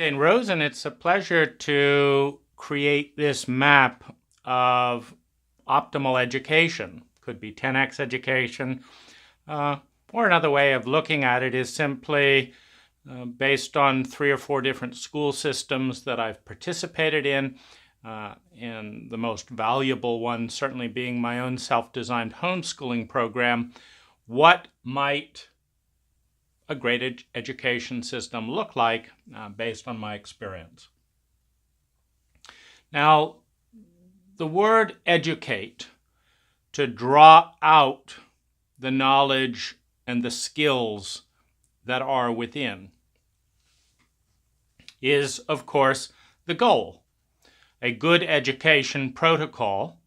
Jane Rosen. It's a pleasure to create this map of optimal education. Could be 10x education, or another way of looking at it is simply based on 3 or 4 different school systems that I've participated in, and the most valuable one certainly being my own self-designed homeschooling program. What might a great education system look like based on my experience? Now, the word educate, to draw out the knowledge and the skills that are within, is, of course, the goal. A good education protocol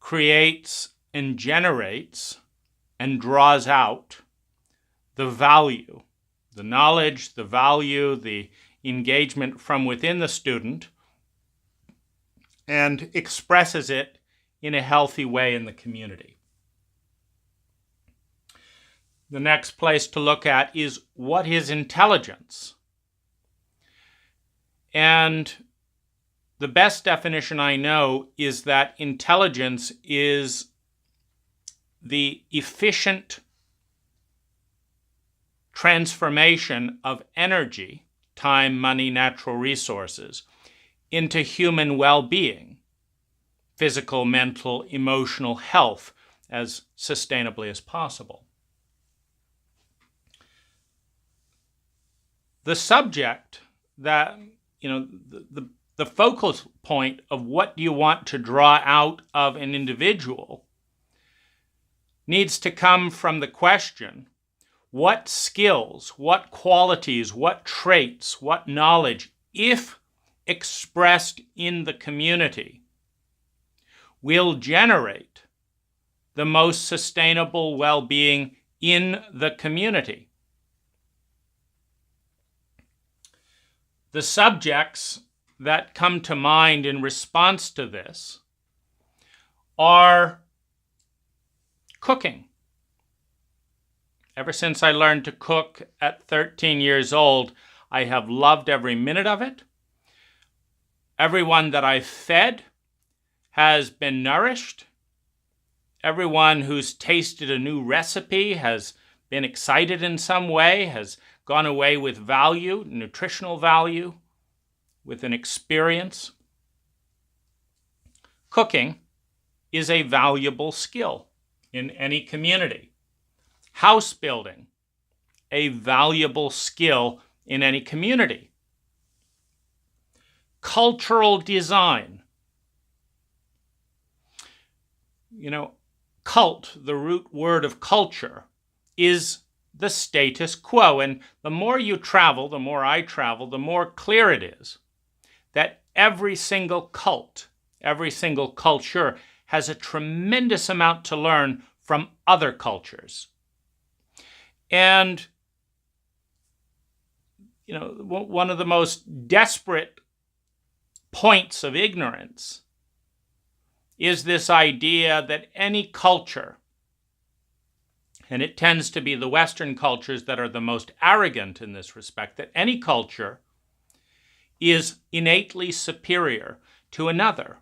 creates and generates and draws out the value, the knowledge, the value, the engagement from within the student, and expresses it in a healthy way in the community. The next place to look at is, what is intelligence? And the best definition I know is that intelligence is the efficient transformation of energy, time, money, natural resources, into human well-being, physical, mental, emotional health, as sustainably as possible. The subject that, the focal point of what you want to draw out of an individual needs to come from the question, what skills, what qualities, what traits, what knowledge, if expressed in the community, will generate the most sustainable well-being in the community? The subjects that come to mind in response to this are cooking. Ever since I learned to cook at 13 years old, I have loved every minute of it. Everyone that I've fed has been nourished. Everyone who's tasted a new recipe has been excited in some way, has gone away with value, nutritional value, with an experience. Cooking is a valuable skill in any community. House building, a valuable skill in any community. Cultural design. Cult, the root word of culture, is the status quo. And the more you travel, the more I travel, the more clear it is that every single cult, every single culture has a tremendous amount to learn from other cultures. And, one of the most desperate points of ignorance is this idea that any culture, and it tends to be the Western cultures that are the most arrogant in this respect, that any culture is innately superior to another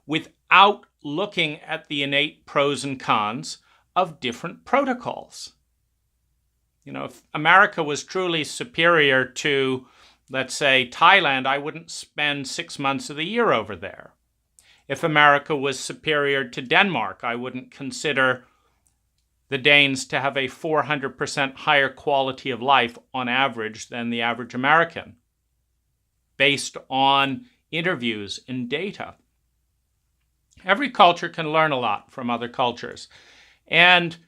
without looking at the innate pros and cons of different protocols. If America was truly superior to, let's say, Thailand, I wouldn't spend 6 months of the year over there. If America was superior to Denmark, I wouldn't consider the Danes to have a 400% higher quality of life on average than the average American, based on interviews and data. Every culture can learn a lot from other cultures. And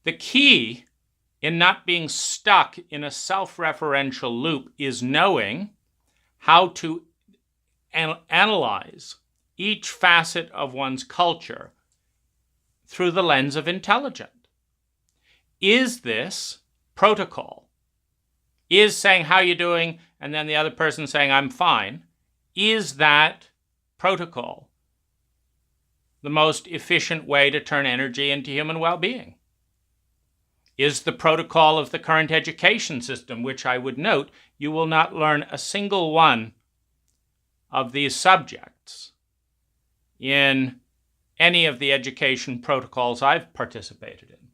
the key in not being stuck in a self-referential loop is knowing how to analyze each facet of one's culture through the lens of intelligence. Is this protocol? Is saying, how you doing, and then the other person saying, I'm fine, is that protocol the most efficient way to turn energy into human well-being? is the protocol of the current education system, which I would note you will not learn a single one of these subjects in any of the education protocols I've participated in.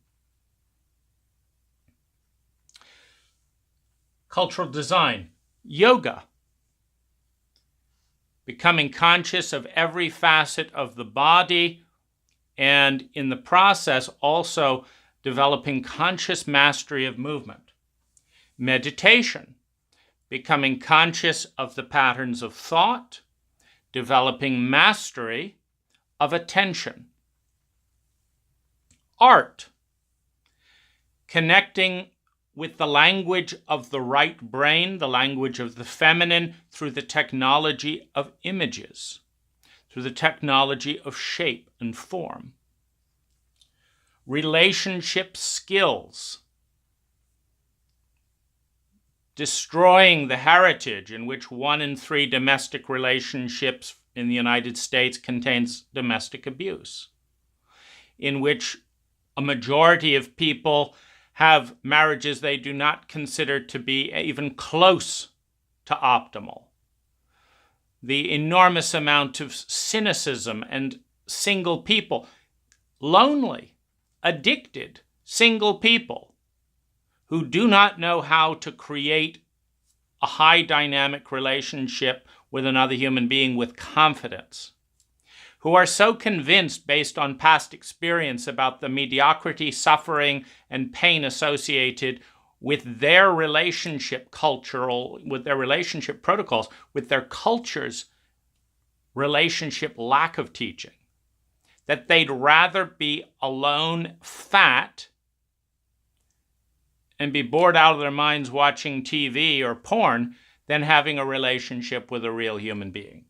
Cultural design, yoga, becoming conscious of every facet of the body, and in the process also developing conscious mastery of movement. Meditation, becoming conscious of the patterns of thought, developing mastery of attention. Art, connecting with the language of the right brain, the language of the feminine, through the technology of images, through the technology of shape and form. Relationship skills, destroying the heritage in which 1 in 3 domestic relationships in the United States contains domestic abuse, in which a majority of people have marriages they do not consider to be even close to optimal. The enormous amount of cynicism and single people, lonely, addicted, single people who do not know how to create a high dynamic relationship with another human being with confidence, who are so convinced based on past experience about the mediocrity, suffering, and pain associated with their relationship with their relationship protocols, with their culture's relationship lack of teaching, that they'd rather be alone, fat, and be bored out of their minds watching TV or porn than having a relationship with a real human being.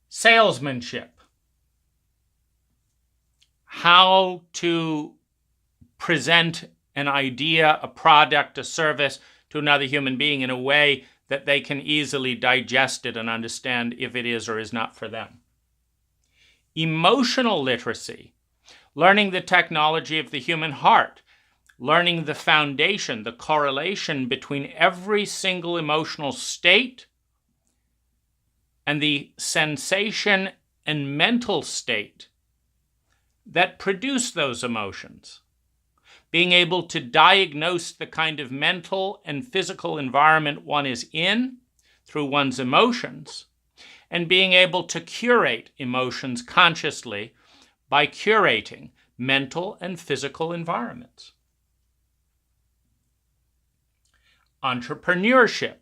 Salesmanship. How to present an idea, a product, a service to another human being in a way that they can easily digest it and understand if it is or is not for them. Emotional literacy. Learning the technology of the human heart. Learning the foundation, the correlation between every single emotional state and the sensation and mental state that produce those emotions. Being able to diagnose the kind of mental and physical environment one is in through one's emotions, and being able to curate emotions consciously by curating mental and physical environments. Entrepreneurship.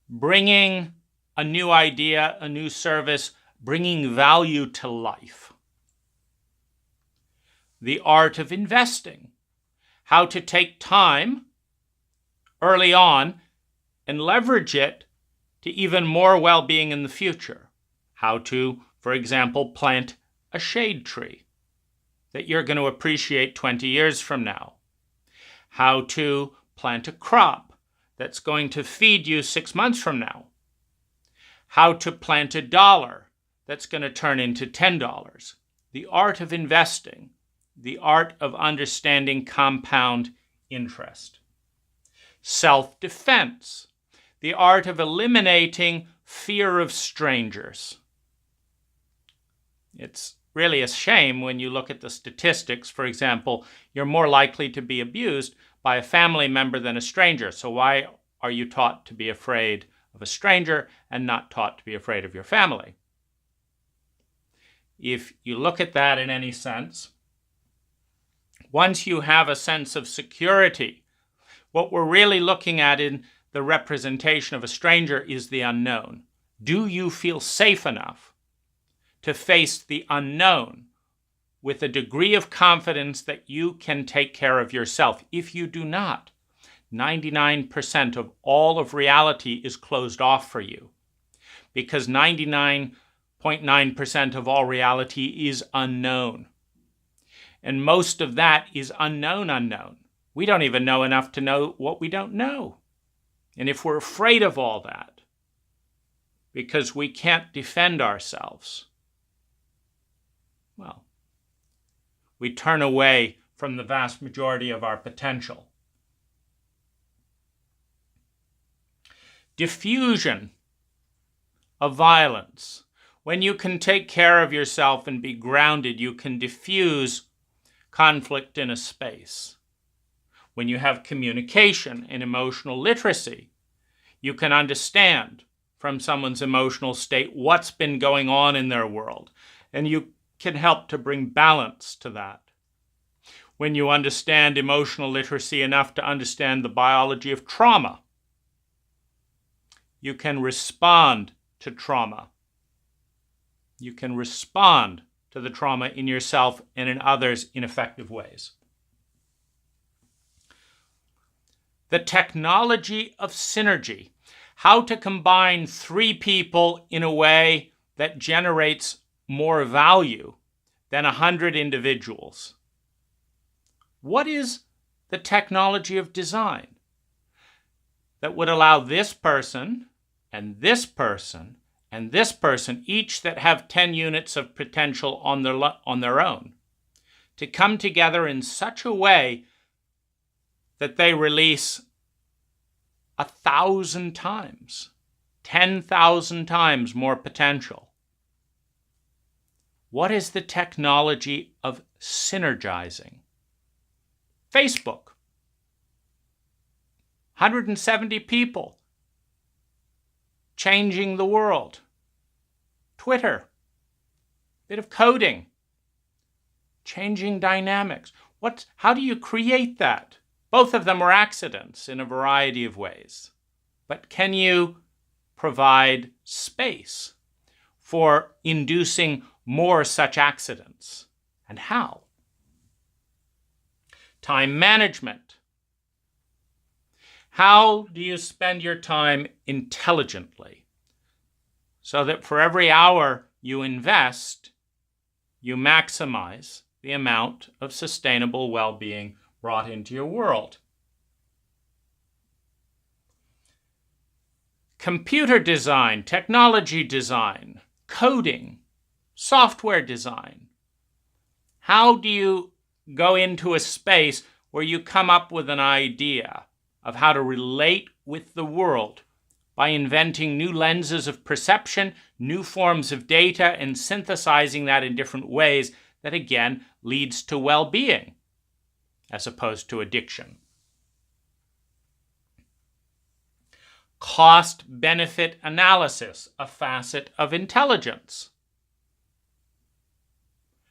Bringing a new idea, a new service, bringing value to life. The art of investing. How to take time early on and leverage it to even more well-being in the future. How to, for example, plant a shade tree that you're going to appreciate 20 years from now. How to plant a crop that's going to feed you 6 months from now. How to plant $1 that's going to turn into $10. The art of investing. The art of understanding compound interest. Self-defense. The art of eliminating fear of strangers. It's really a shame when you look at the statistics. For example, you're more likely to be abused by a family member than a stranger. So why are you taught to be afraid of a stranger and not taught to be afraid of your family? If you look at that in any sense, once you have a sense of security, what we're really looking at in the representation of a stranger is the unknown. Do you feel safe enough to face the unknown with a degree of confidence that you can take care of yourself? If you do not, 99% of all of reality is closed off for you, because 99.9% of all reality is unknown. And most of that is unknown. We don't even know enough to know what we don't know. And if we're afraid of all that, because we can't defend ourselves, well, we turn away from the vast majority of our potential. Diffusion of violence. When you can take care of yourself and be grounded, you can diffuse conflict in a space. When you have communication and emotional literacy, you can understand from someone's emotional state what's been going on in their world, and you can help to bring balance to that. When you understand emotional literacy enough to understand the biology of trauma, you can respond to trauma. You can respond to the trauma in yourself and in others in effective ways. The technology of synergy. How to combine 3 people in a way that generates more value than 100 individuals. What is the technology of design that would allow this person and this person and this person, each that have 10 units of potential on their own, to come together in such a way that they release 1,000 times, 10,000 times more potential? What is the technology of synergizing? Facebook. 170 people changing the world. Twitter. Bit of coding. Changing dynamics. How do you create that? Both of them are accidents in a variety of ways. But can you provide space for inducing more such accidents? And how? Time management. How do you spend your time intelligently so that for every hour you invest, you maximize the amount of sustainable well-being brought into your world? Computer design, technology design, coding, software design. How do you go into a space where you come up with an idea of how to relate with the world by inventing new lenses of perception, new forms of data, and synthesizing that in different ways that, again, leads to well-being as opposed to addiction? Cost-benefit analysis, a facet of intelligence.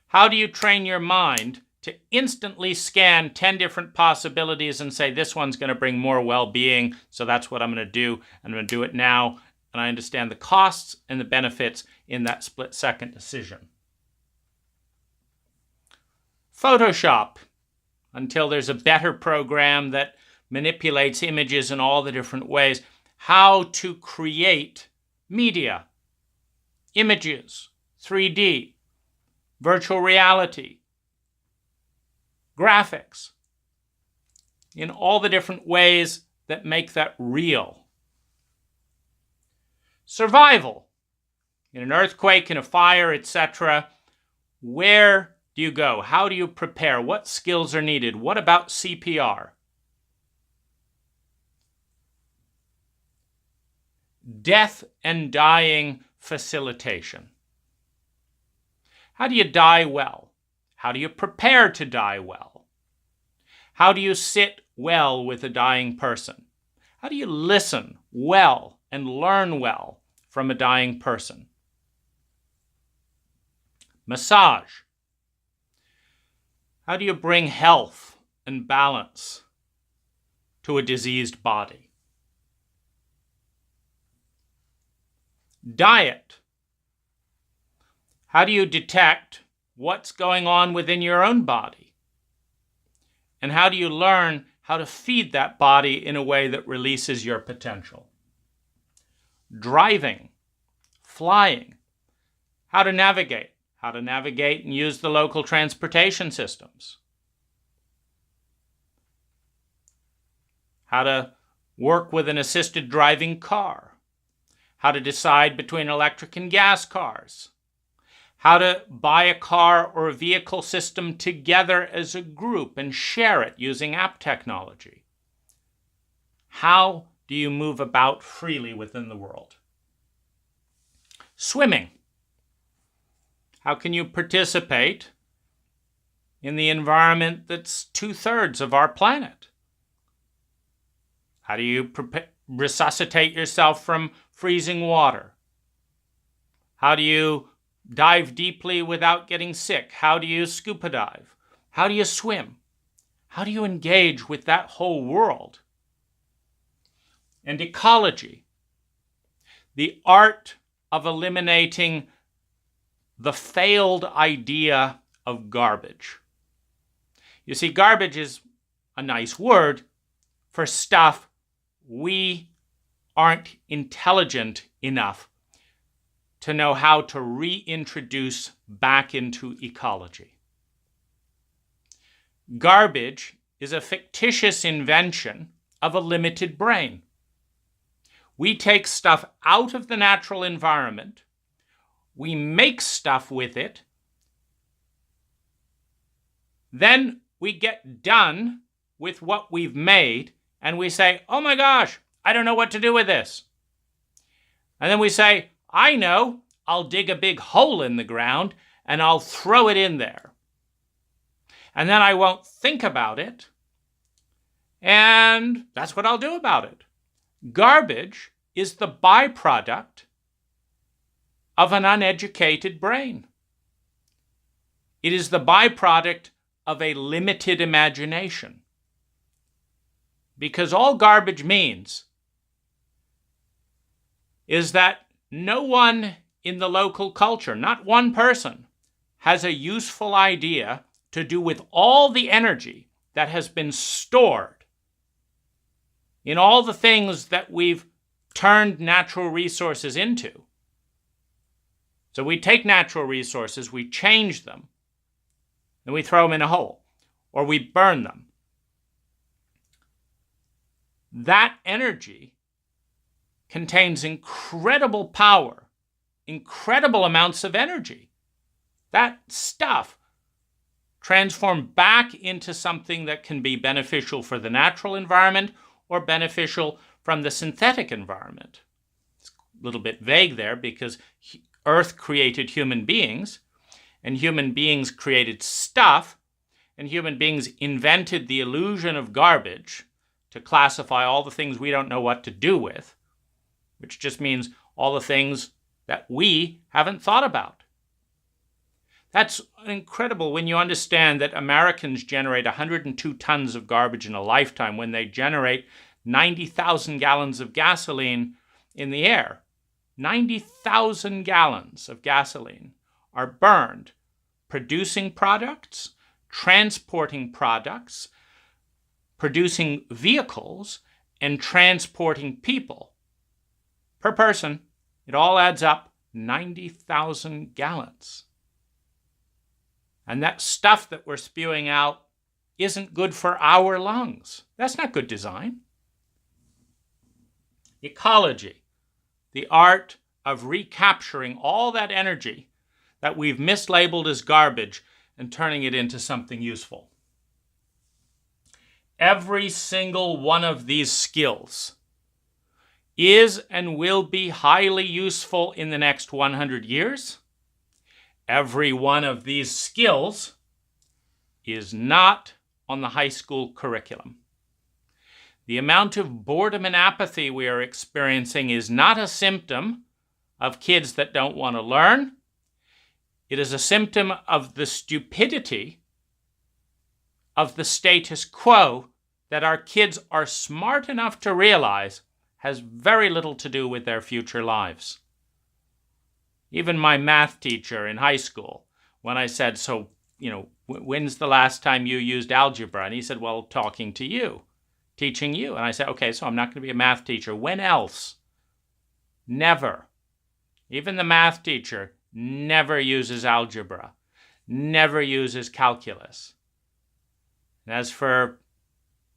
How do you train your mind to instantly scan 10 different possibilities and say, this one's going to bring more well-being, so that's what I'm going to do. I'm going to do it now, and I understand the costs and the benefits in that split-second decision. Photoshop, until there's a better program that manipulates images in all the different ways. How to create media, images, 3D, virtual reality, graphics, in all the different ways that make that real. Survival. In an earthquake, in a fire, etc., where do you go? How do you prepare? What skills are needed? What about CPR? Death and dying facilitation. How do you die well? How do you prepare to die well? How do you sit well with a dying person? How do you listen well and learn well from a dying person? Massage. How do you bring health and balance to a diseased body? Diet. How do you detect what's going on within your own body? And how do you learn how to feed that body in a way that releases your potential? Driving, flying, how to navigate and use the local transportation systems, how to work with an assisted driving car, how to decide between electric and gas cars, how to buy a car or a vehicle system together as a group and share it using app technology. How do you move about freely within the world? Swimming. How can you participate in the environment that's 2/3 of our planet? How do you resuscitate yourself from freezing water? How do you dive deeply without getting sick? How do you scuba dive? How do you swim? How do you engage with that whole world? And ecology, the art of eliminating the failed idea of garbage. You see, garbage is a nice word for stuff we aren't intelligent enough to know how to reintroduce back into ecology. Garbage is a fictitious invention of a limited brain. We take stuff out of the natural environment, we make stuff with it, then we get done with what we've made, and we say, oh my gosh, I don't know what to do with this. And then we say, I know, I'll dig a big hole in the ground and I'll throw it in there. And then I won't think about it, and that's what I'll do about it. Garbage is the byproduct of an uneducated brain. It is the byproduct of a limited imagination. Because all garbage means is that no one in the local culture, not one person, has a useful idea to do with all the energy that has been stored in all the things that we've turned natural resources into. So we take natural resources, we change them, and we throw them in a hole, or we burn them. That energy contains incredible power, incredible amounts of energy. That stuff transformed back into something that can be beneficial for the natural environment or beneficial from the synthetic environment. It's a little bit vague there because Earth created human beings, and human beings created stuff, and human beings invented the illusion of garbage to classify all the things we don't know what to do with, which just means all the things that we haven't thought about. That's incredible when you understand that Americans generate 102 tons of garbage in a lifetime when they generate 90,000 gallons of gasoline in the air. 90,000 gallons of gasoline are burned producing products, transporting products, producing vehicles, and transporting people. Per person, it all adds up 90,000 gallons. And that stuff that we're spewing out isn't good for our lungs. That's not good design. Ecology, the art of recapturing all that energy that we've mislabeled as garbage and turning it into something useful. Every single one of these skills is and will be highly useful in the next 100 years. Every one of these skills is not on the high school curriculum. The amount of boredom and apathy we are experiencing is not a symptom of kids that don't want to learn. It is a symptom of the stupidity of the status quo that our kids are smart enough to realize has very little to do with their future lives. Even my math teacher in high school, when I said, so, when's the last time you used algebra? And he said, well, talking to you, teaching you. And I said, okay, so I'm not going to be a math teacher. When else? Never. Even the math teacher never uses algebra, never uses calculus. And as for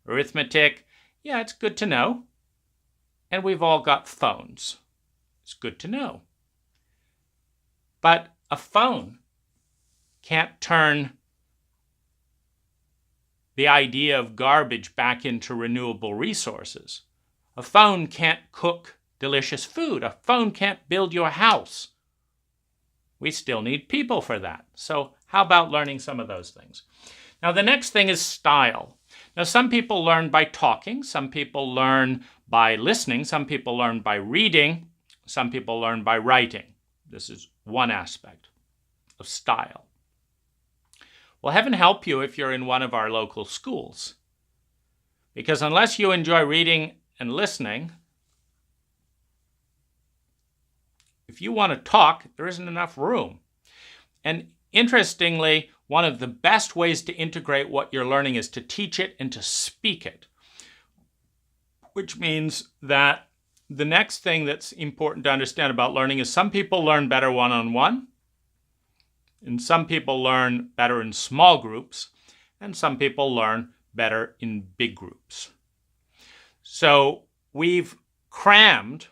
arithmetic, yeah, it's good to know. And we've all got phones. It's good to know. But a phone can't turn the idea of garbage back into renewable resources. A phone can't cook delicious food. A phone can't build you a house. We still need people for that. So how about learning some of those things? Now, the next thing is style. Now, some people learn by talking. Some people learn by listening. Some people learn by reading. Some people learn by writing. This is one aspect of style. Well, heaven help you if you're in one of our local schools. Because unless you enjoy reading and listening, if you want to talk, there isn't enough room. And interestingly, one of the best ways to integrate what you're learning is to teach it and to speak it. Which means that the next thing that's important to understand about learning is some people learn better one-on-one, and some people learn better in small groups, and some people learn better in big groups. So we've crammed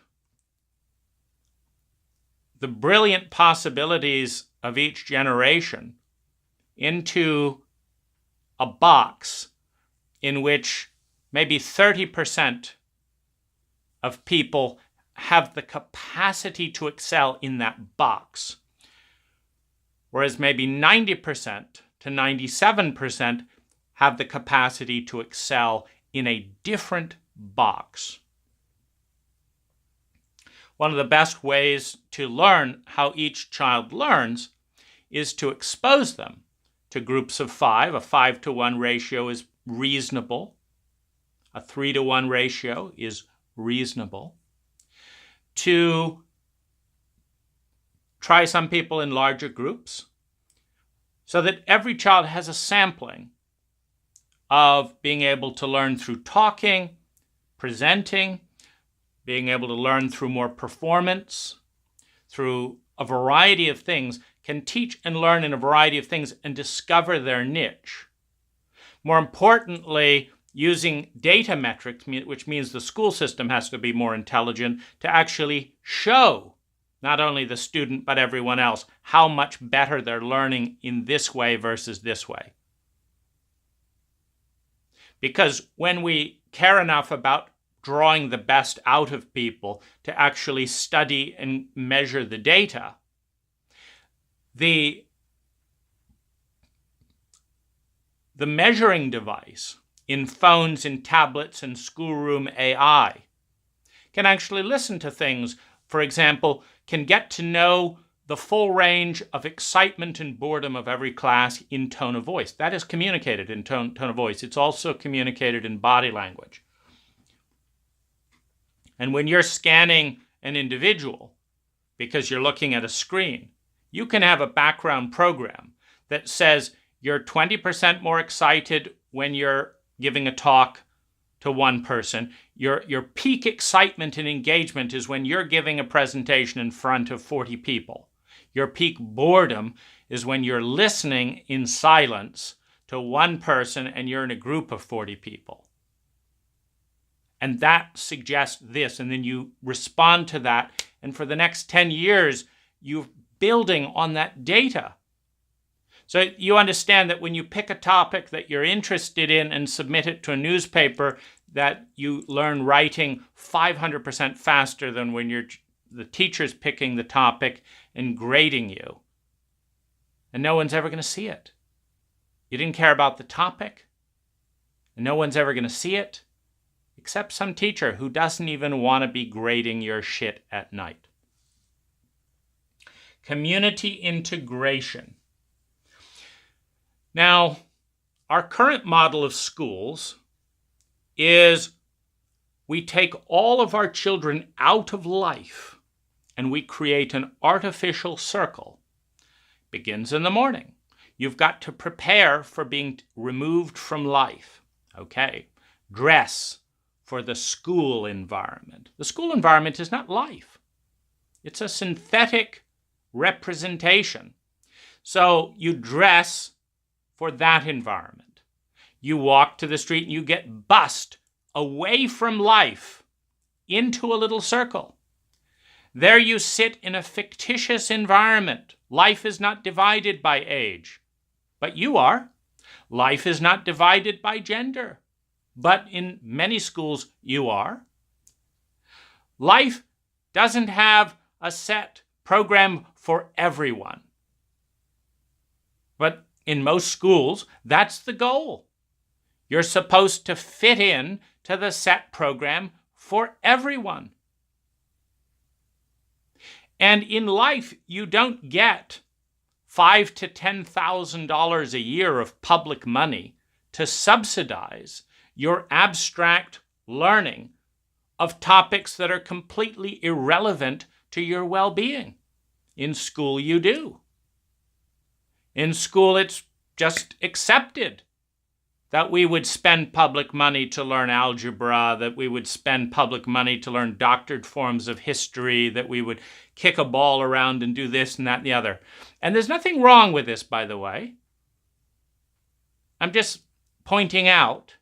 the brilliant possibilities of each generation into a box in which maybe 30% of people have the capacity to excel in that box, whereas maybe 90% to 97% have the capacity to excel in a different box. One of the best ways to learn how each child learns is to expose them to groups of 5. A 5-to-1 ratio is reasonable. A 3-to-1 ratio is reasonable. To try some people in larger groups so that every child has a sampling of being able to learn through talking, presenting, being able to learn through more performance, through a variety of things, can teach and learn in a variety of things and discover their niche. More importantly, using data metrics, which means the school system has to be more intelligent, to actually show not only the student but everyone else how much better they're learning in this way versus this way. Because when we care enough about drawing the best out of people to actually study and measure the data, the measuring device in phones, in tablets, and schoolroom AI can actually listen to things. For example, can get to know the full range of excitement and boredom of every class in tone of voice. That is communicated in tone of voice. It's also communicated in body language. And when you're scanning an individual because you're looking at a screen, you can have a background program that says you're 20% more excited when you're giving a talk to one person. Your peak excitement and engagement is when you're giving a presentation in front of 40 people. Your peak boredom is when you're listening in silence to one person and you're in a group of 40 people. And that suggests this, and then you respond to that. And for the next 10 years, you're building on that data. So you understand that when you pick a topic that you're interested in and submit it to a newspaper, that you learn writing 500% faster than when the teacher's picking the topic and grading you. And no one's ever going to see it. You didn't care about the topic, and no one's ever going to see it, except some teacher who doesn't even want to be grading your shit at night. Community integration. Now, our current model of schools is we take all of our children out of life and we create an artificial circle. Begins in the morning. You've got to prepare for being removed from life. Okay. Dress for the school environment. The school environment is not life. It's a synthetic representation. So you dress for that environment. You walk to the street and you get bussed away from life into a little circle. There you sit in a fictitious environment. Life is not divided by age, but you are. Life is not divided by gender, but in many schools you are. Life doesn't have a set program for everyone. But in most schools, that's the goal. You're supposed to fit in to the set program for everyone. And in life, you don't get $5,000 to $10,000 a year of public money to subsidize your abstract learning of topics that are completely irrelevant to your well-being. In school, you do. In school, it's just accepted that we would spend public money to learn algebra, that we would spend public money to learn doctored forms of history, that we would kick a ball around and do this and that and the other. And there's nothing wrong with this, by the way. I'm just pointing out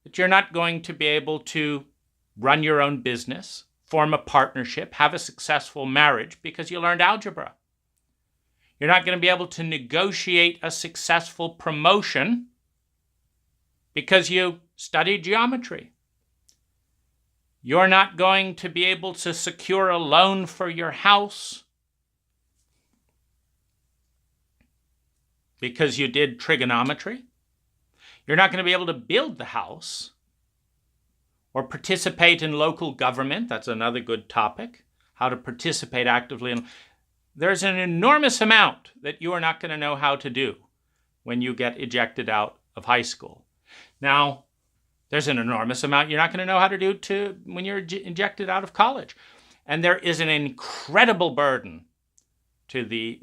that you're not going to be able to run your own business, form a partnership, have a successful marriage because you learned algebra. You're not going to be able to negotiate a successful promotion because you studied geometry. You're not going to be able to secure a loan for your house because you did trigonometry. You're not going to be able to build the house or participate in local government. That's another good topic, how to participate actively. There's an enormous amount that you are not going to know how to do when you get ejected out of high school. Now, there's an enormous amount you're not going to know how to do when you're ejected out of college. And there is an incredible burden to the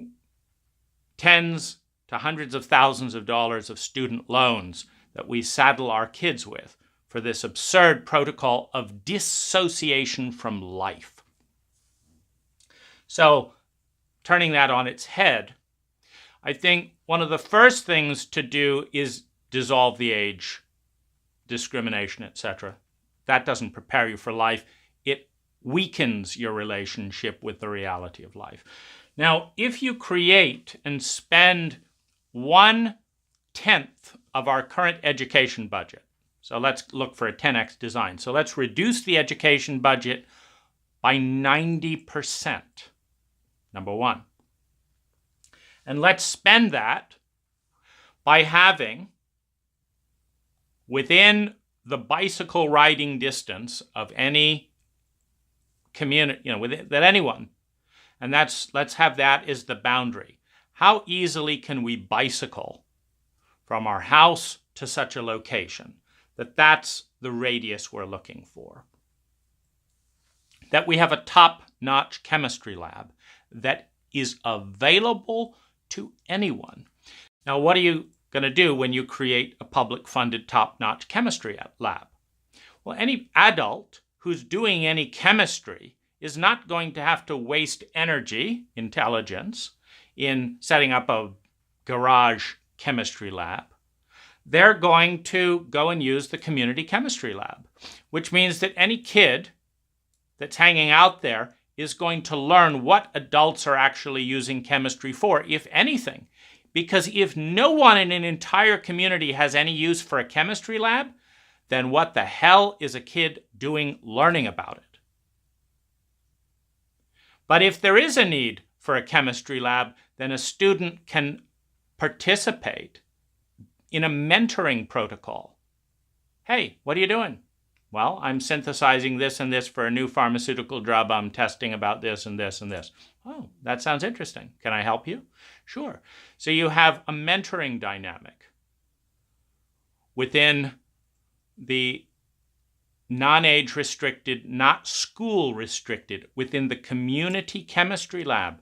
tens to hundreds of thousands of dollars of student loans that we saddle our kids with for this absurd protocol of dissociation from life. So, turning that on its head, I think one of the first things to do is dissolve the age discrimination, etc. That doesn't prepare you for life. It weakens your relationship with the reality of life. Now, if you create and spend 1/10 of our current education budget, so let's look for a 10x design. So let's reduce the education budget by 90%, number one. And let's spend that by having, within the bicycle riding distance of any community, that anyone, and let's have that as the boundary. How easily can we bicycle from our house to such a location that's the radius we're looking for? That we have a top-notch chemistry lab that is available to anyone. Now, what are you going to do when you create a public-funded top-notch chemistry lab? Well, any adult who's doing any chemistry is not going to have to waste energy, intelligence, in setting up a garage chemistry lab. They're going to go and use the community chemistry lab, which means that any kid that's hanging out there is going to learn what adults are actually using chemistry for, if anything. Because if no one in an entire community has any use for a chemistry lab, then what the hell is a kid doing learning about it? But if there is a need for a chemistry lab, then a student can participate in a mentoring protocol. Hey, what are you doing? Well, I'm synthesizing this and this for a new pharmaceutical drug. I'm testing about this and this and this. Oh, that sounds interesting. Can I help you? Sure. So you have a mentoring dynamic within the non-age restricted, not school restricted, within the community chemistry lab.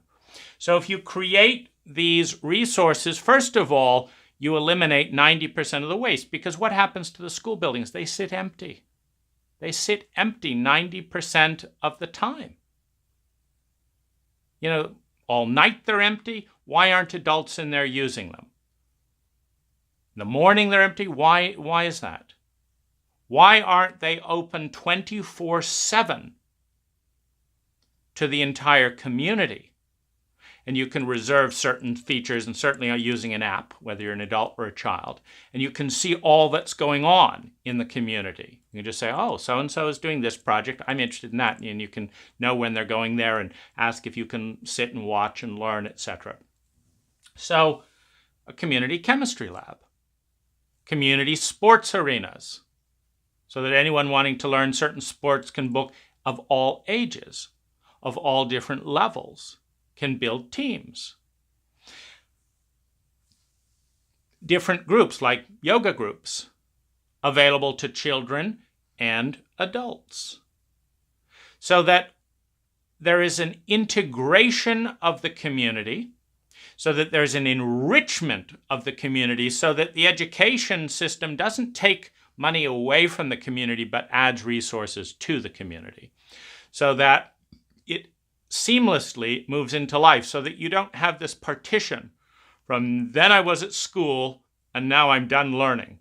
So if you create these resources, first of all, you eliminate 90% of the waste, because what happens to the school buildings? They sit empty. They sit empty 90% of the time. All night they're empty. Why aren't adults in there using them? In the morning they're empty. Why is that? Why aren't they open 24/7? to the entire community. And you can reserve certain features, and certainly are using an app, whether you're an adult or a child, and you can see all that's going on in the community. You can just say, oh, so-and-so is doing this project, I'm interested in that, and you can know when they're going there and ask if you can sit and watch and learn, etc. So, a community chemistry lab, community sports arenas, so that anyone wanting to learn certain sports can book, of all ages, of all different levels, can build teams. Different groups, like yoga groups, available to children and adults. So that there is an integration of the community, so that there's an enrichment of the community, so that the education system doesn't take money away from the community, but adds resources to the community, so that it seamlessly moves into life, so that you don't have this partition from then I was at school and now I'm done learning.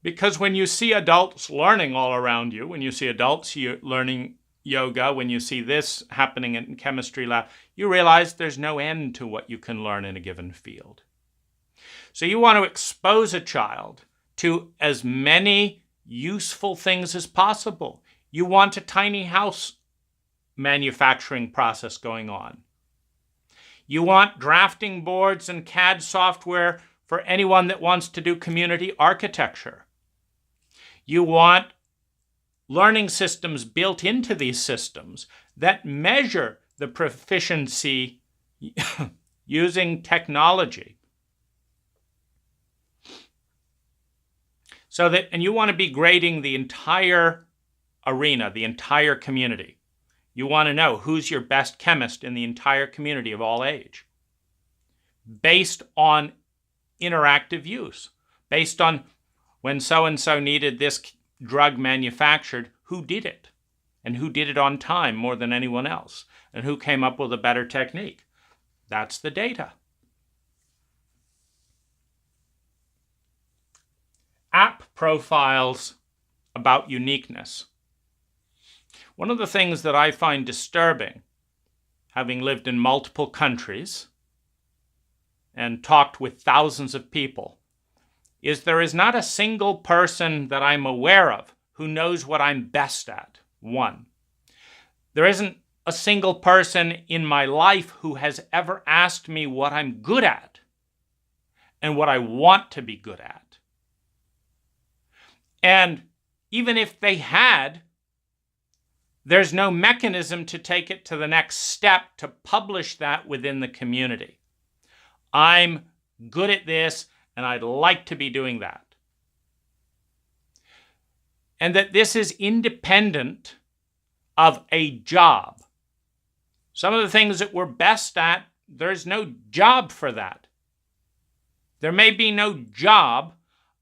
Because when you see adults learning all around you, when you see adults learning yoga, when you see this happening in chemistry lab, you realize there's no end to what you can learn in a given field. So you want to expose a child to as many useful things as possible. You want a tiny house manufacturing process going on. You want drafting boards and CAD software for anyone that wants to do community architecture. You want learning systems built into these systems that measure the proficiency using technology. So that, and you want to be grading the entire arena, the entire community. You want to know who's your best chemist in the entire community of all age, based on interactive use, based on when so-and-so needed this drug manufactured, who did it, and who did it on time more than anyone else, and who came up with a better technique. That's the data. App profiles about uniqueness. One of the things that I find disturbing, having lived in multiple countries and talked with thousands of people, is there is not a single person that I'm aware of who knows what I'm best at. One. There isn't a single person in my life who has ever asked me what I'm good at and what I want to be good at. And even if they had, there's no mechanism to take it to the next step to publish that within the community. I'm good at this, and I'd like to be doing that. And that this is independent of a job. Some of the things that we're best at, there's no job for that. There may be no job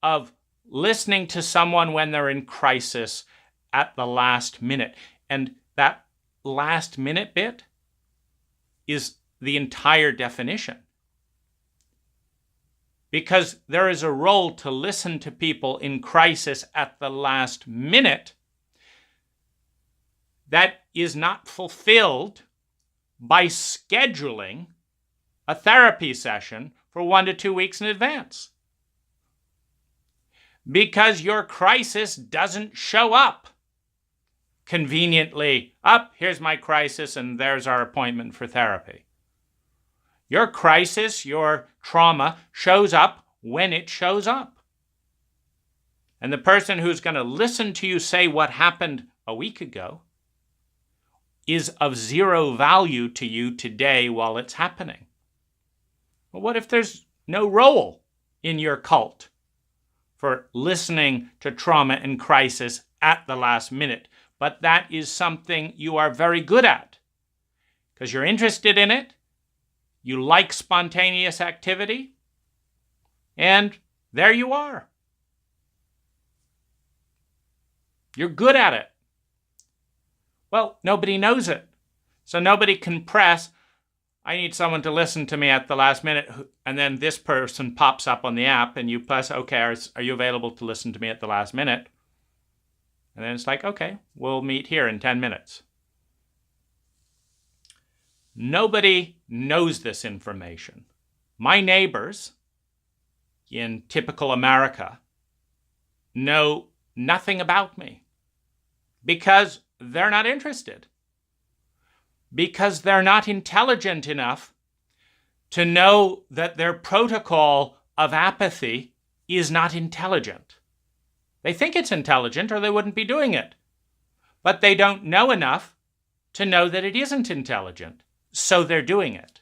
of listening to someone when they're in crisis at the last minute. And that last minute bit is the entire definition. Because there is a role to listen to people in crisis at the last minute that is not fulfilled by scheduling a therapy session for 1 to 2 weeks in advance. Because your crisis doesn't show up conveniently. Here's my crisis, and there's our appointment for therapy. Your crisis, your trauma, shows up when it shows up. And the person who's going to listen to you say what happened a week ago is of zero value to you today while it's happening. Well, what if there's no role in your cult for listening to trauma and crisis at the last minute? But that is something you are very good at because you're interested in it. You like spontaneous activity, and there you are. You're good at it. Well, nobody knows it. So nobody can press, I need someone to listen to me at the last minute, and then this person pops up on the app, and you press, okay, are you available to listen to me at the last minute? And then it's like, okay, we'll meet here in 10 minutes. Nobody knows this information. My neighbors in typical America know nothing about me because they're not interested, because they're not intelligent enough to know that their protocol of apathy is not intelligent. They think it's intelligent or they wouldn't be doing it, but they don't know enough to know that it isn't intelligent, so they're doing it.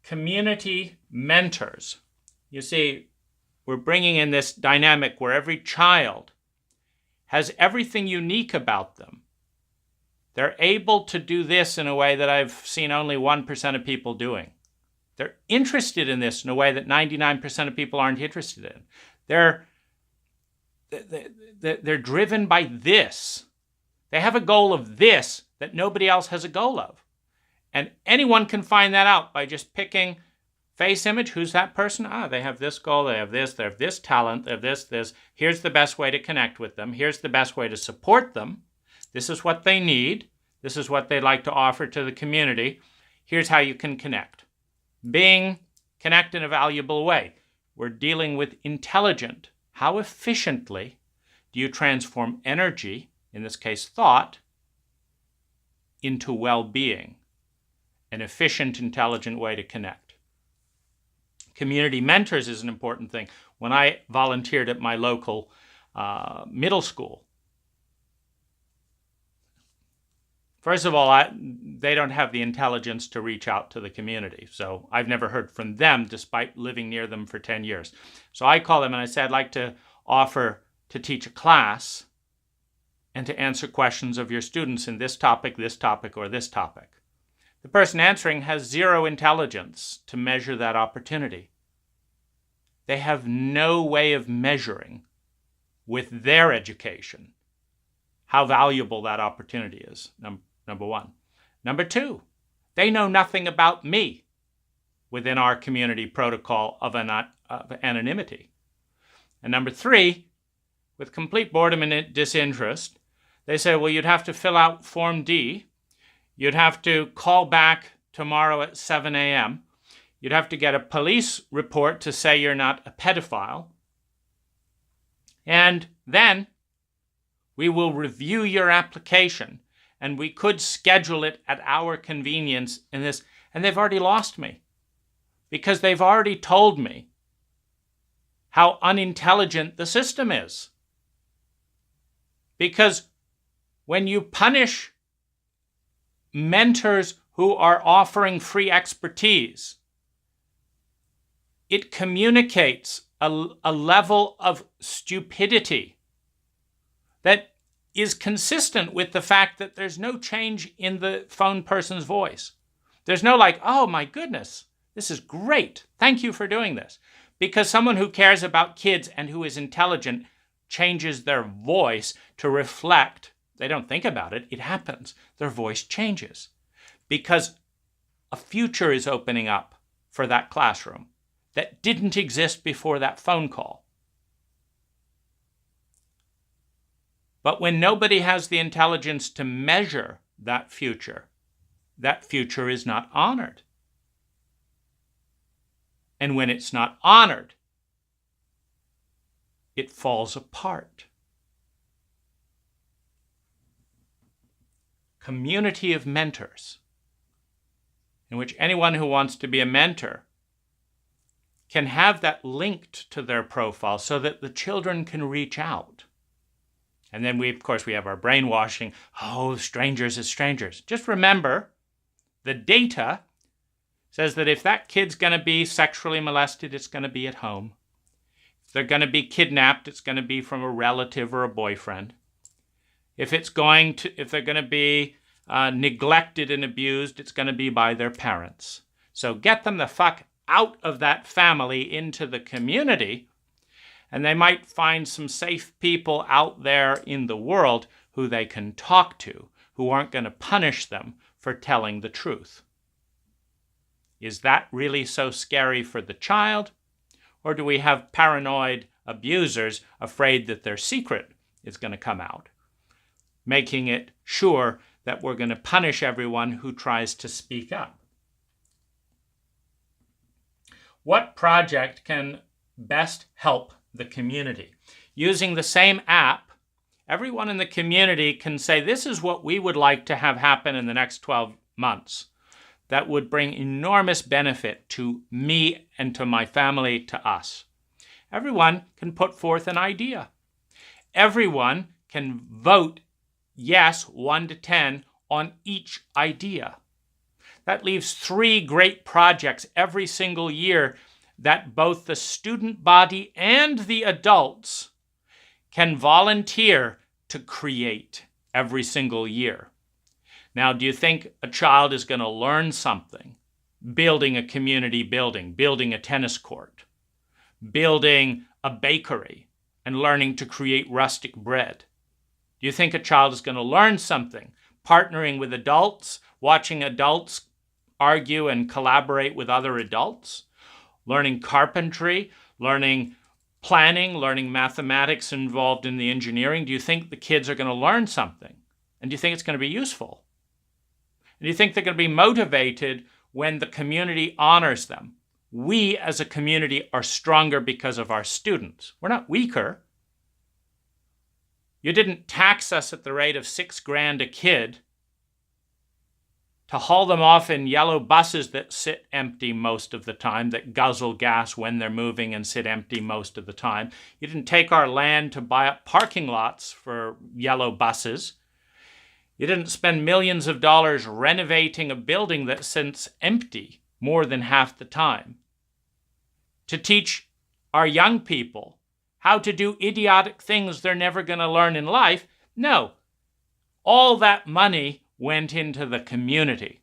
Community mentors. You see, we're bringing in this dynamic where every child has everything unique about them. They're able to do this in a way that I've seen only 1% of people doing. They're interested in this in a way that 99% of people aren't interested in. They're driven by this. They have a goal of this that nobody else has a goal of. And anyone can find that out by just picking face image. Who's that person? They have this goal, they have this talent, they have this. Here's the best way to connect with them. Here's the best way to support them. This is what they need. This is what they'd like to offer to the community. Here's how you can connect. Bing, connect in a valuable way. We're dealing with intelligent. How efficiently do you transform energy, in this case thought, into well-being? An efficient, intelligent way to connect. Community mentors is an important thing. When I volunteered at my local middle school, first of all, they don't have the intelligence to reach out to the community. So I've never heard from them despite living near them for 10 years. So I called them and I said, I'd like to offer to teach a class and to answer questions of your students in this topic, or this topic. The person answering has zero intelligence to measure that opportunity. They have no way of measuring with their education how valuable that opportunity is, number one. Number two, they know nothing about me within our community protocol of anonymity. And number three, with complete boredom and disinterest, they say, well, you'd have to fill out Form D. You'd have to call back tomorrow at 7 a.m. You'd have to get a police report to say you're not a pedophile. And then we will review your application, and we could schedule it at our convenience in this. And they've already lost me because they've already told me how unintelligent the system is. Because when you punish mentors who are offering free expertise, it communicates a level of stupidity that is consistent with the fact that there's no change in the phone person's voice. There's no like, oh my goodness, this is great. Thank you for doing this. Because someone who cares about kids and who is intelligent changes their voice to reflect. They don't think about it. It happens. Their voice changes because a future is opening up for that classroom that didn't exist before that phone call. But when nobody has the intelligence to measure that future is not honored. And when it's not honored, it falls apart. Community of mentors, in which anyone who wants to be a mentor can have that linked to their profile so that the children can reach out. And then we have our brainwashing. Oh, strangers is strangers. Just remember, the data says that if that kid's going to be sexually molested, it's going to be at home. If they're going to be kidnapped, it's going to be from a relative or a boyfriend. If they're going to be neglected and abused, it's going to be by their parents. So get them the fuck out of that family into the community, and they might find some safe people out there in the world who they can talk to, who aren't going to punish them for telling the truth. Is that really so scary for the child? Or do we have paranoid abusers afraid that their secret is going to come out? making it sure that we're going to punish everyone who tries to speak up. What project can best help the community? Using the same app, everyone in the community can say, this is what we would like to have happen in the next 12 months. That would bring enormous benefit to me and to my family, to us. Everyone can put forth an idea. Everyone can vote yes, 1 to 10, on each idea. That leaves 3 great projects every single year that both the student body and the adults can volunteer to create every single year. Now, do you think a child is going to learn something? Building a community building, building a tennis court, building a bakery, and learning to create rustic bread. Do you think a child is going to learn something? Partnering with adults, watching adults argue and collaborate with other adults, learning carpentry, learning planning, learning mathematics involved in the engineering. Do you think the kids are going to learn something? And do you think it's going to be useful? And do you think they're going to be motivated when the community honors them? We as a community are stronger because of our students. We're not weaker. You didn't tax us at the rate of $6,000 a kid to haul them off in yellow buses that sit empty most of the time, that guzzle gas when they're moving and sit empty most of the time. You didn't take our land to buy up parking lots for yellow buses. You didn't spend millions of dollars renovating a building that sits empty more than half the time. To teach our young people how to do idiotic things they're never going to learn in life. No. All that money went into the community.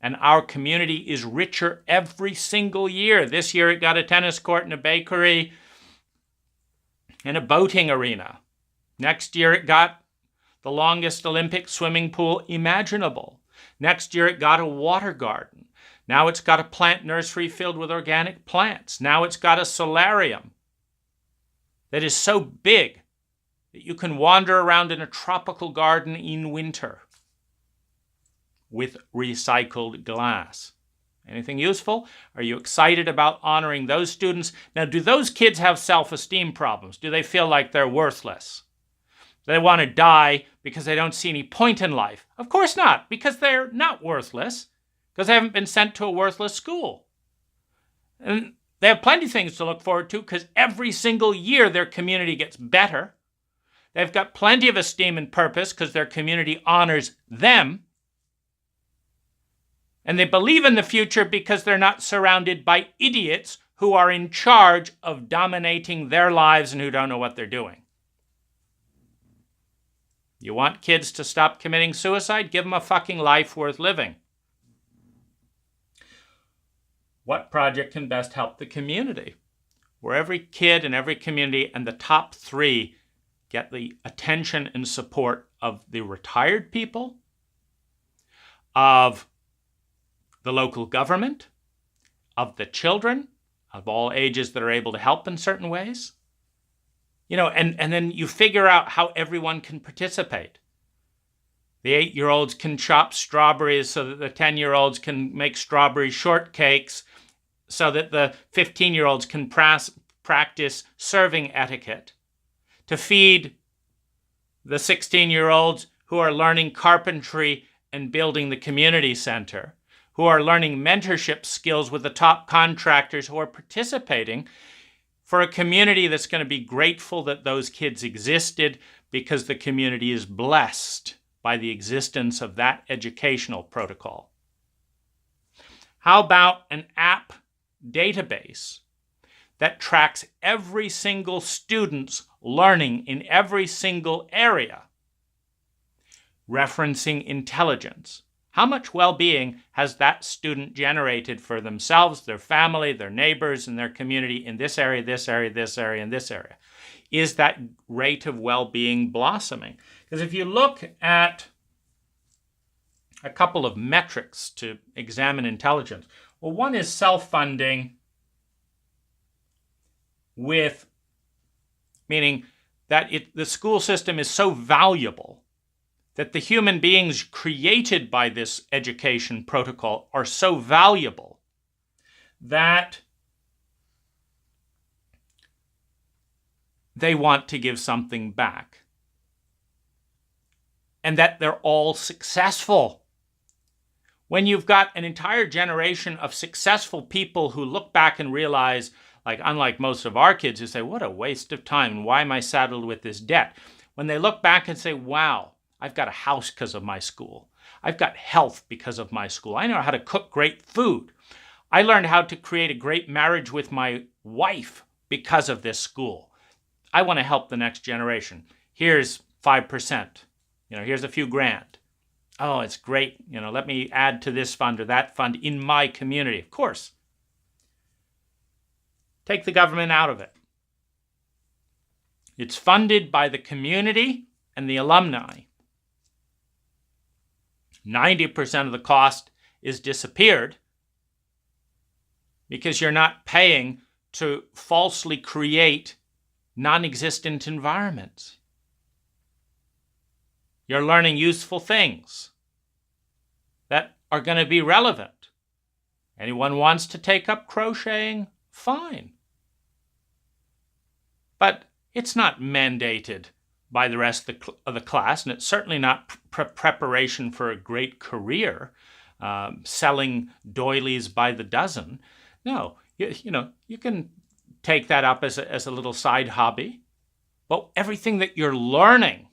And our community is richer every single year. This year it got a tennis court and a bakery and a boating arena. Next year it got the longest Olympic swimming pool imaginable. Next year it got a water garden. Now it's got a plant nursery filled with organic plants. Now it's got a solarium that is so big that you can wander around in a tropical garden in winter with recycled glass. Anything useful? Are you excited about honoring those students? Now, do those kids have self-esteem problems? Do they feel like they're worthless? Do they want to die because they don't see any point in life? Of course not, because they're not worthless, because they haven't been sent to a worthless school. And they have plenty of things to look forward to because every single year their community gets better. They've got plenty of esteem and purpose because their community honors them. And they believe in the future because they're not surrounded by idiots who are in charge of dominating their lives and who don't know what they're doing. You want kids to stop committing suicide? Give them a fucking life worth living. What project can best help the community? Where every kid in every community and the top 3 get the attention and support of the retired people, of the local government, of the children of all ages that are able to help in certain ways. You know, and then you figure out how everyone can participate. The 8-year-olds can chop strawberries so that the 10-year-olds can make strawberry shortcakes, so that the 15-year-olds can practice serving etiquette, to feed the 16-year-olds who are learning carpentry and building the community center, who are learning mentorship skills with the top contractors who are participating, for a community that's going to be grateful that those kids existed because the community is blessed by the existence of that educational protocol. How about an app database that tracks every single student's learning in every single area, referencing intelligence? How much well-being has that student generated for themselves, their family, their neighbors, and their community in this area, this area, this area, and this area? Is that rate of well-being blossoming? Because if you look at a couple of metrics to examine intelligence, well, one is self-funding, meaning that the school system is so valuable that the human beings created by this education protocol are so valuable that they want to give something back, and that they're all successful. When you've got an entire generation of successful people who look back and realize, like unlike most of our kids who say, what a waste of time, and why am I saddled with this debt? When they look back and say, wow, I've got a house because of my school. I've got health because of my school. I know how to cook great food. I learned how to create a great marriage with my wife because of this school. I want to help the next generation. Here's 5%. Here's a few grand. Oh, it's great. Let me add to this fund or that fund in my community. Of course. Take the government out of it. It's funded by the community and the alumni. 90% of the cost is disappeared because you're not paying to falsely create non-existent environments. You're learning useful things that are going to be relevant. Anyone wants to take up crocheting? Fine. But it's not mandated by the rest of the class, and it's certainly not preparation for a great career, selling doilies by the dozen. No, you can take that up as a little side hobby, but everything that you're learning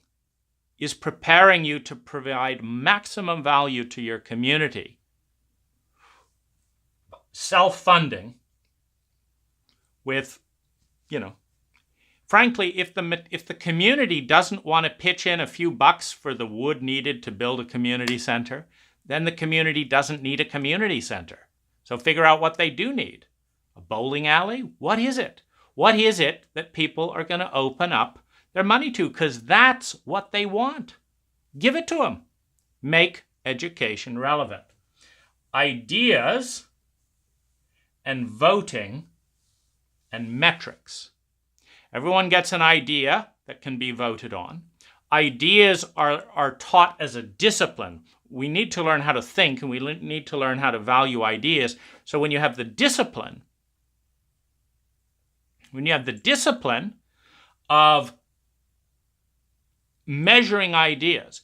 is preparing you to provide maximum value to your community. Self-funding with, frankly, if the community doesn't want to pitch in a few bucks for the wood needed to build a community center, then the community doesn't need a community center. So figure out what they do need. A bowling alley? What is it? What is it that people are going to open up their money to? Because that's what they want. Give it to them. Make education relevant. Ideas and voting and metrics. Everyone gets an idea that can be voted on. Ideas are taught as a discipline. We need to learn how to think, and we need to learn how to value ideas. So when you have the discipline of measuring ideas,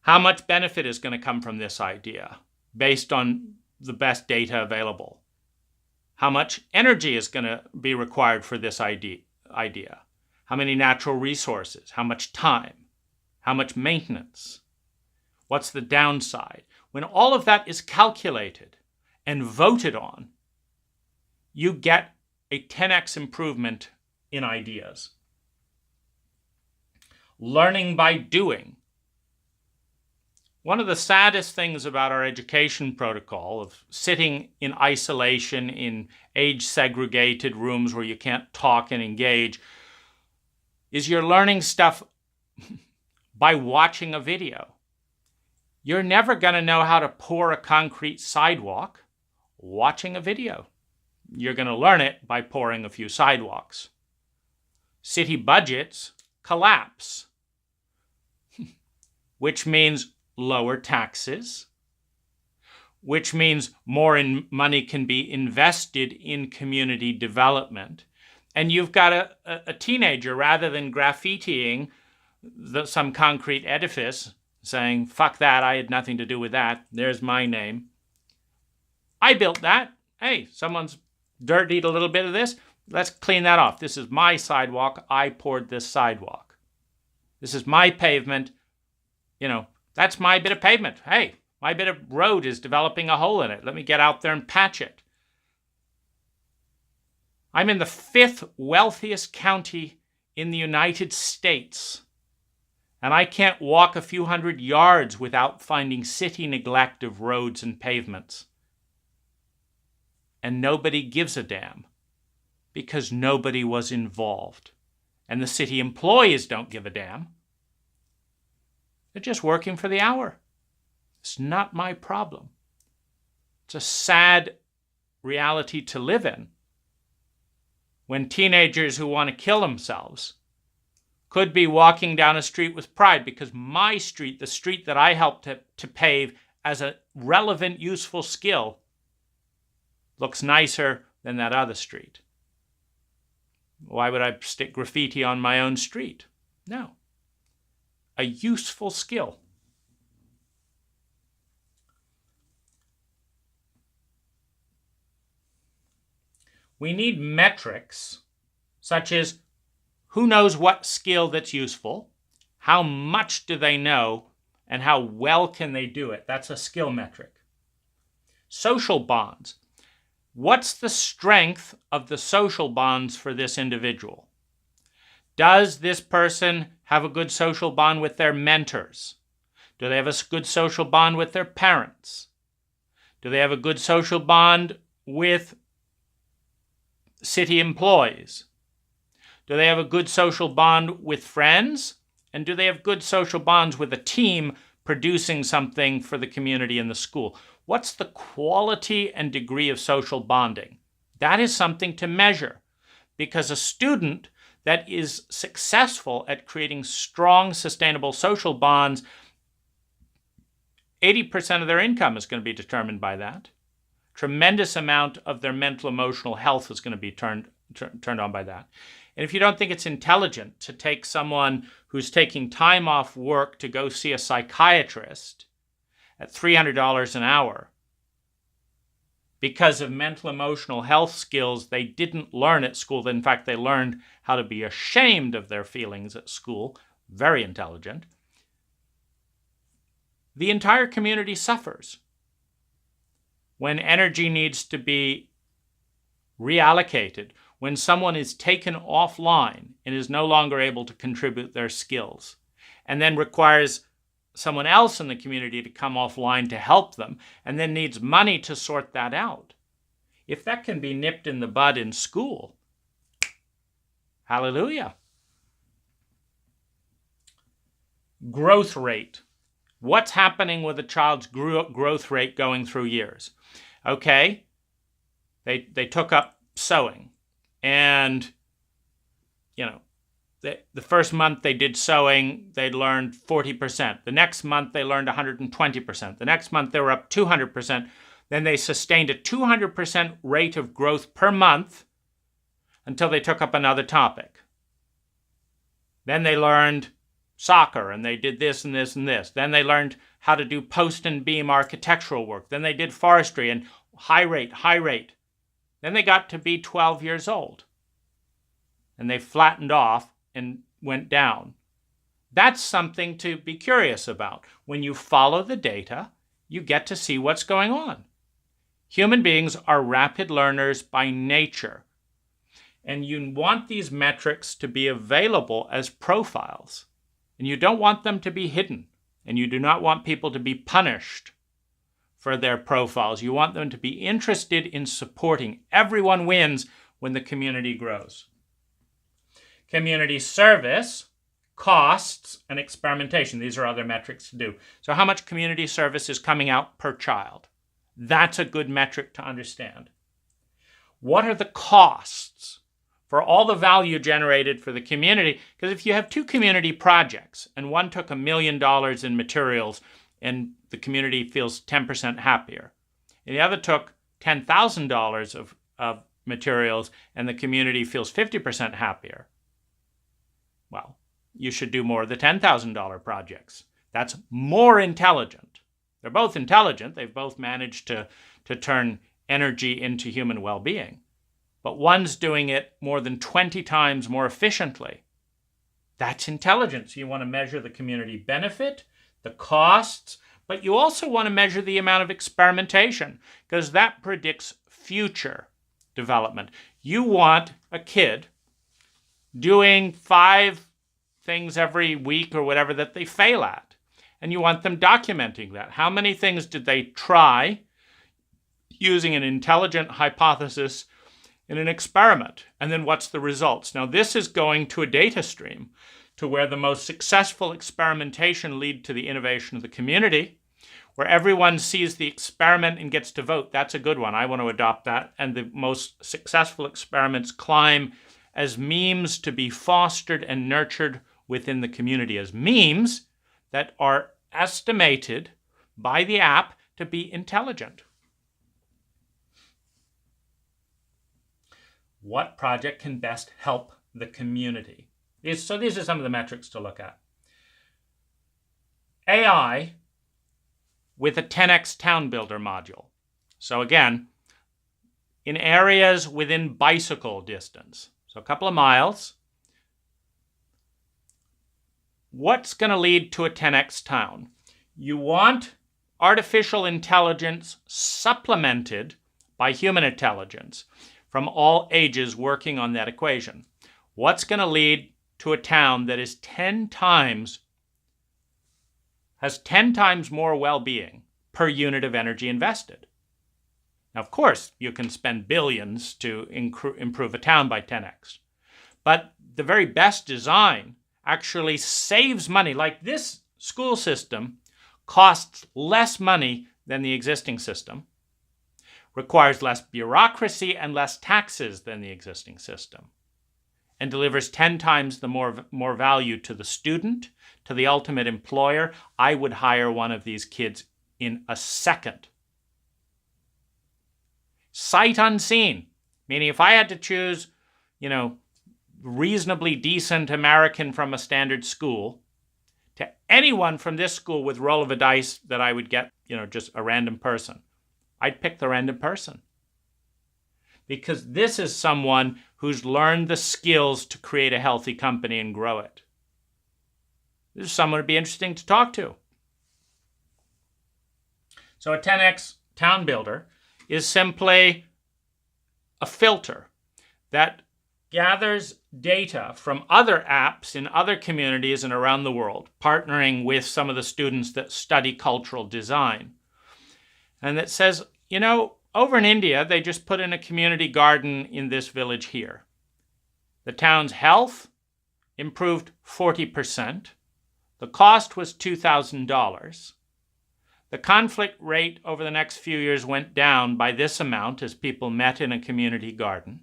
how much benefit is going to come from this idea based on the best data available? How much energy is going to be required for this idea? How many natural resources? How much time? How much maintenance? What's the downside? When all of that is calculated and voted on, you get a 10x improvement in ideas. Learning by doing. One of the saddest things about our education protocol of sitting in isolation in age-segregated rooms where you can't talk and engage is you're learning stuff by watching a video. You're never going to know how to pour a concrete sidewalk watching a video. You're going to learn it by pouring a few sidewalks. City budgets collapse, which means lower taxes, which means more money can be invested in community development. And you've got a teenager, rather than graffitiing some concrete edifice, saying, fuck that, I had nothing to do with that, there's my name. I built that. Hey, someone's dirtied a little bit of this. Let's clean that off. This is my sidewalk. I poured this sidewalk. This is my pavement. That's my bit of pavement. Hey, my bit of road is developing a hole in it. Let me get out there and patch it. I'm in the 5th wealthiest county in the United States, and I can't walk a few hundred yards without finding city neglect of roads and pavements. And nobody gives a damn because nobody was involved. And the city employees don't give a damn. They're just working for the hour. It's not my problem. It's a sad reality to live in when teenagers who want to kill themselves could be walking down a street with pride because my street, the street that I helped to pave as a relevant, useful skill, looks nicer than that other street. Why would I stick graffiti on my own street? No. A useful skill. We need metrics such as who knows what skill that's useful, how much do they know, and how well can they do it. That's a skill metric. Social bonds. What's the strength of the social bonds for this individual? Does this person have a good social bond with their mentors? Do they have a good social bond with their parents? Do they have a good social bond with city employees? Do they have a good social bond with friends? And do they have good social bonds with a team producing something for the community and the school? What's the quality and degree of social bonding? That is something to measure, because a student that is successful at creating strong, sustainable social bonds, 80% of their income is going to be determined by that. Tremendous amount of their mental, emotional health is going to be turned on by that. And if you don't think it's intelligent to take someone who's taking time off work to go see a psychiatrist at $300 an hour because of mental, emotional health skills they didn't learn at school, in fact, they learned how to be ashamed of their feelings at school, very intelligent, the entire community suffers when energy needs to be reallocated, when someone is taken offline and is no longer able to contribute their skills, and then requires someone else in the community to come offline to help them, and then needs money to sort that out. If that can be nipped in the bud in school, hallelujah. Growth rate. What's happening with a child's growth rate going through years? Okay, they took up sewing. And, the first month they did sewing, they learned 40%. The next month they learned 120%. The next month they were up 200%. Then they sustained a 200% rate of growth per month until they took up another topic. Then they learned soccer, and they did this and this and this. Then they learned how to do post and beam architectural work. Then they did forestry and high rate. Then they got to be 12 years old, and they flattened off and went down. That's something to be curious about. When you follow the data, you get to see what's going on. Human beings are rapid learners by nature, and you want these metrics to be available as profiles, and you don't want them to be hidden, and you do not want people to be punished for their profiles. You want them to be interested in supporting. Everyone wins when the community grows. Community service, costs, and experimentation. These are other metrics to do. So how much community service is coming out per child? That's a good metric to understand. What are the costs for all the value generated for the community? Because if you have two community projects and one took $1 million in materials and the community feels 10% happier, and the other took $10,000 of materials and the community feels 50% happier, well, you should do more of the $10,000 projects. That's more intelligent. They're both intelligent. They've both managed to turn energy into human well-being. But one's doing it more than 20 times more efficiently. That's intelligence. You want to measure the community benefit, the costs, but you also want to measure the amount of experimentation, because that predicts future development. You want a kid doing 5 things every week or whatever that they fail at, and you want them documenting that. How many things did they try using an intelligent hypothesis in an experiment? And then what's the results? Now, this is going to a data stream to where the most successful experimentation lead to the innovation of the community, where everyone sees the experiment and gets to vote. That's a good one. I want to adopt that. And the most successful experiments climb as memes to be fostered and nurtured within the community as memes that are estimated by the app to be intelligent. What project can best help the community? So these are some of the metrics to look at. AI with a 10x Town Builder module. So again, in areas within bicycle distance, so a couple of miles, what's going to lead to a 10x town? You want artificial intelligence supplemented by human intelligence from all ages working on that equation. What's going to lead to a town that is 10 times has 10 times more well-being per unit of energy invested? Now, of course, you can spend billions to improve a town by 10x. But the very best design actually saves money. Like this school system costs less money than the existing system, requires less bureaucracy and less taxes than the existing system, and delivers 10 times the more value to the student, to the ultimate employer. I would hire one of these kids in a second. Sight unseen, meaning if I had to choose, reasonably decent American from a standard school to anyone from this school with roll of a dice that I would get, just a random person, I'd pick the random person. Because this is someone who's learned the skills to create a healthy company and grow it. This is someone who'd be interesting to talk to. So a 10x Town Builder is simply a filter that gathers data from other apps in other communities and around the world, partnering with some of the students that study cultural design. And that says, over in India, they just put in a community garden in this village here. The town's health improved 40%. The cost was $2,000. The conflict rate over the next few years went down by this amount as people met in a community garden.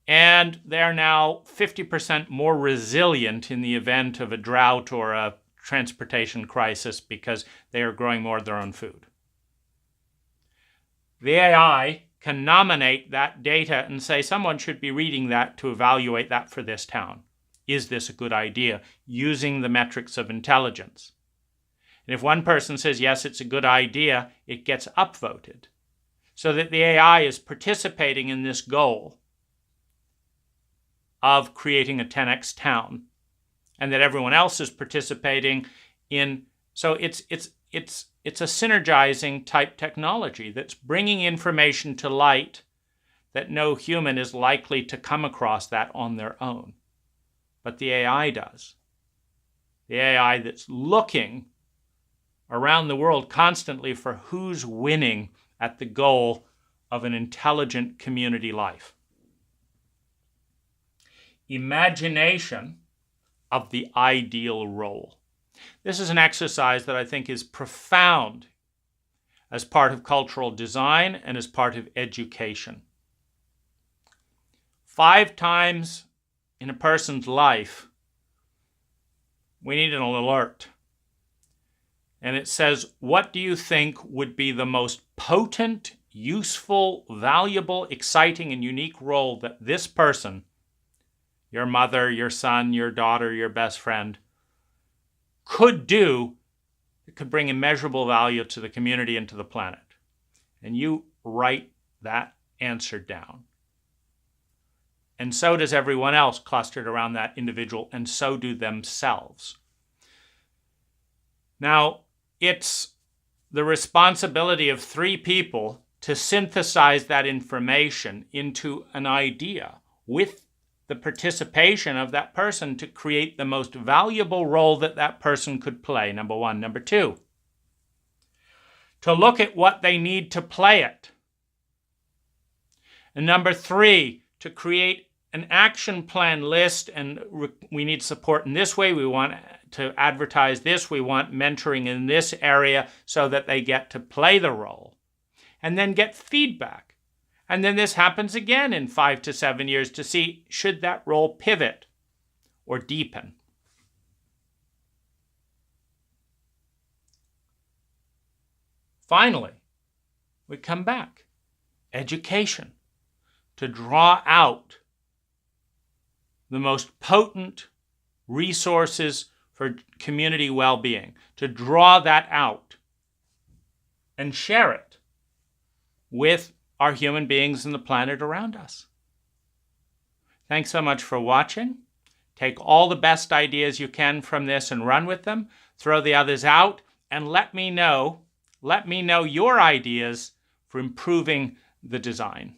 And they're now 50% more resilient in the event of a drought or a transportation crisis because they are growing more of their own food. The AI can nominate that data and say someone should be reading that to evaluate that for this town. Is this a good idea? Using the metrics of intelligence. And if one person says, yes, it's a good idea, it gets upvoted. So that the AI is participating in this goal of creating a 10x town. And that everyone else is participating in. So it's a synergizing type technology that's bringing information to light that no human is likely to come across that on their own. But the AI does. The AI that's looking around the world constantly for who's winning at the goal of an intelligent community life. Imagination of the ideal role. This is an exercise that I think is profound as part of cultural design and as part of education. 5 times in a person's life, we need an alert. And it says, what do you think would be the most potent, useful, valuable, exciting, and unique role that this person, your mother, your son, your daughter, your best friend, could do that could bring immeasurable value to the community and to the planet? And you write that answer down. And so does everyone else clustered around that individual, and so do themselves. Now, it's the responsibility of 3 people to synthesize that information into an idea with the participation of that person to create the most valuable role that that person could play, number 1. Number 2, to look at what they need to play it. And number 3, to create an action plan list, and we need support in this way, we want to advertise this, we want mentoring in this area so that they get to play the role, and then get feedback. And then this happens again in 5 to 7 years to see, should that role pivot? or deepen. Finally, we come back. Education, to draw out the most potent resources for community well-being, to draw that out and share it with our human beings and the planet around us. Thanks so much for watching. Take all the best ideas you can from this and run with them. Throw the others out and let me know your ideas for improving the design.